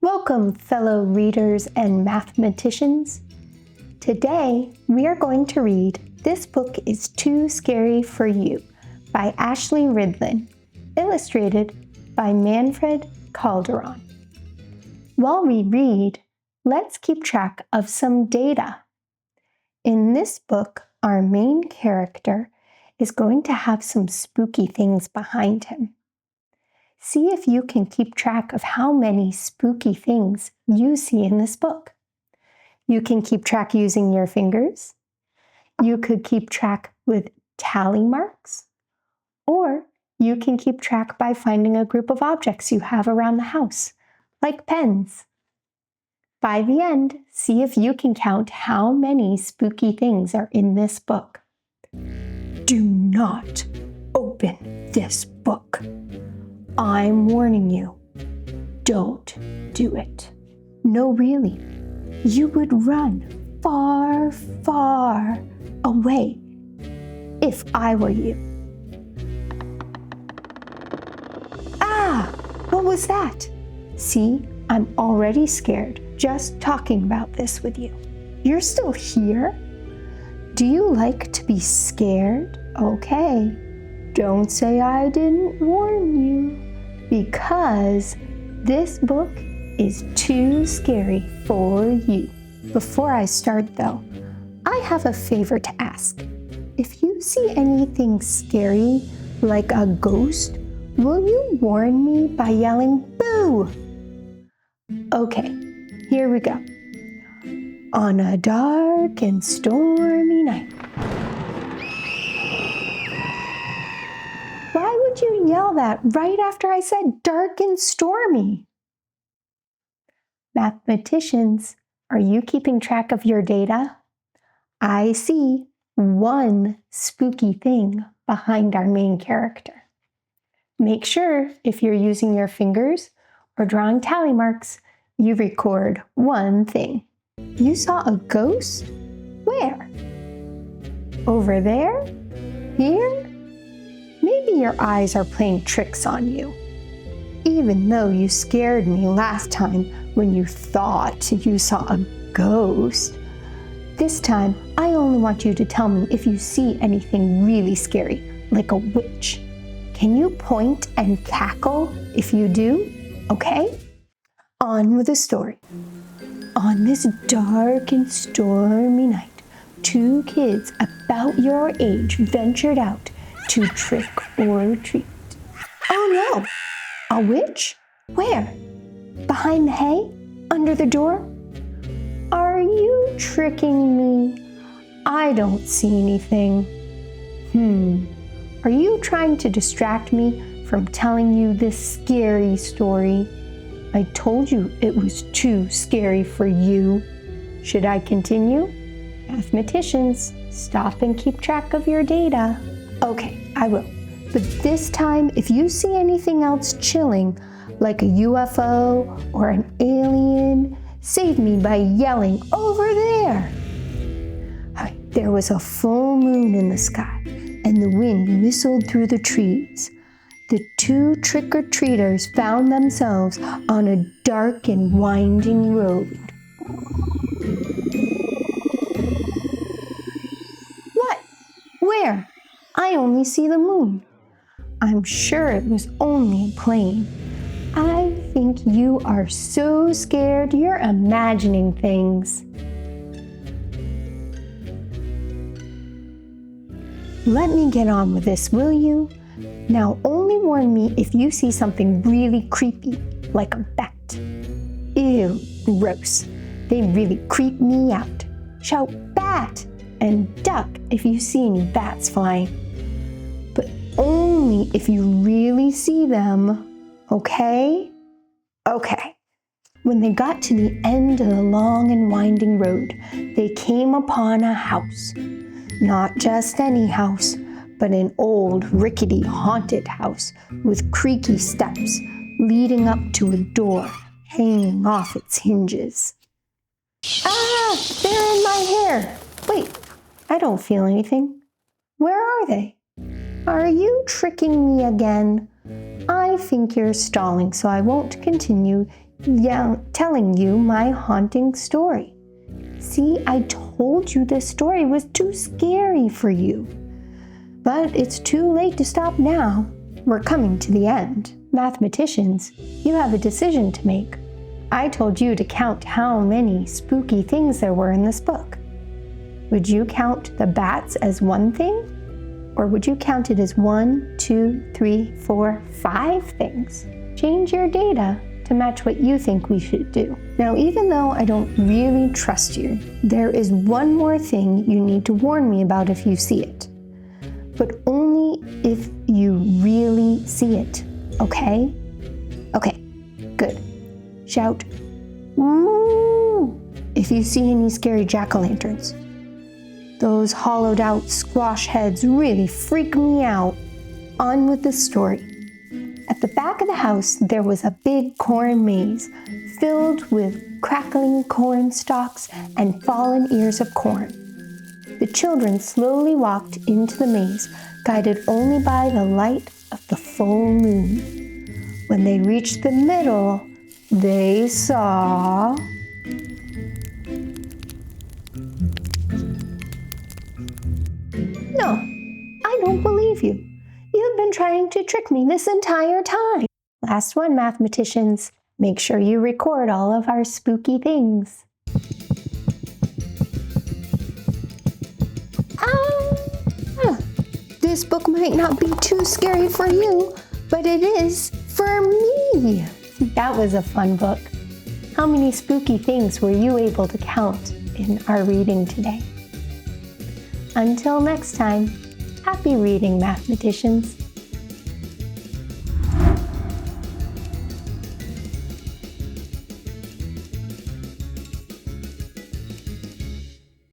Welcome, fellow readers and mathematicians. Today, we are going to read This Book is Too Scary for You by Ashlee Ridlon, illustrated by Manfred Calderon. While we read, let's keep track of some data. In this book, our main character is going to have some spooky things behind him. See if you can keep track of how many spooky things you see in this book. You can keep track using your fingers. You could keep track with tally marks. Or you can keep track by finding a group of objects you have around the house, like pens. By the end, see if you can count how many spooky things are in this book. Do not open this book. I'm warning you, don't do it. No, really, you would run far, far away if I were you. Ah, what was that? See, I'm already scared just talking about this with you. You're still here? Do you like to be scared? Okay. Don't say I didn't warn you, because this book is too scary for you. Before I start though, I have a favor to ask. If you see anything scary, like a ghost, will you warn me by yelling boo? Okay, here we go. On a dark and stormy night. Why would you yell that right after I said dark and stormy? Mathematicians, are you keeping track of your data? I see one spooky thing behind our main character. Make sure, if you're using your fingers or drawing tally marks, you record one thing. You saw a ghost? Where? Over there? Here? Maybe your eyes are playing tricks on you. Even though you scared me last time when you thought you saw a ghost, this time I only want you to tell me if you see anything really scary, like a witch. Can you point and cackle if you do? Okay? On with the story. On this dark and stormy night, two kids about your age ventured out to trick or treat. Oh no! A witch? Where? Behind the hay? Under the door? Are you tricking me? I don't see anything. Are you trying to distract me from telling you this scary story? I told you it was too scary for you. Should I continue? Mathematicians, stop and keep track of your data. Okay, I will. But this time, if you see anything else chilling, like a UFO or an alien, save me by yelling, over there! There was a full moon in the sky, and the wind whistled through the trees. The two trick-or-treaters found themselves on a dark and winding road. What? Where? I only see the moon. I'm sure it was only a plane. I think you are so scared you're imagining things. Let me get on with this, will you? Now only warn me if you see something really creepy, like a bat. Ew, gross. They really creep me out. Shout bat and duck if you see any bats flying. But only if you really see them, okay? Okay. When they got to the end of the long and winding road, they came upon a house. Not just any house, but an old, rickety, haunted house with creaky steps leading up to a door hanging off its hinges. Ah, they're in my hair. Wait, I don't feel anything. Where are they? Are you tricking me again? I think you're stalling, so I won't continue telling you my haunting story. See, I told you this story was too scary for you. But it's too late to stop now. We're coming to the end. Mathematicians, you have a decision to make. I told you to count how many spooky things there were in this book. Would you count the bats as one thing? Or would you count it as 1, 2, 3, 4, 5 things? Change your data to match what you think we should do. Now, even though I don't really trust you, there is one more thing you need to warn me about if you see it. But only if you really see it, okay? Okay, good. Shout, "Woo!" if you see any scary jack-o'-lanterns. Those hollowed out squash heads really freak me out. On with the story. At the back of the house, there was a big corn maze filled with crackling corn stalks and fallen ears of corn. The children slowly walked into the maze, guided only by the light of the full moon. When they reached the middle, they saw... No, I don't believe you. You've been trying to trick me this entire time. Last one, mathematicians. Make sure you record all of our spooky things. This book might not be too scary for you, but it is for me. That was a fun book. How many spooky things were you able to count in our reading today? Until next time, happy reading, mathematicians.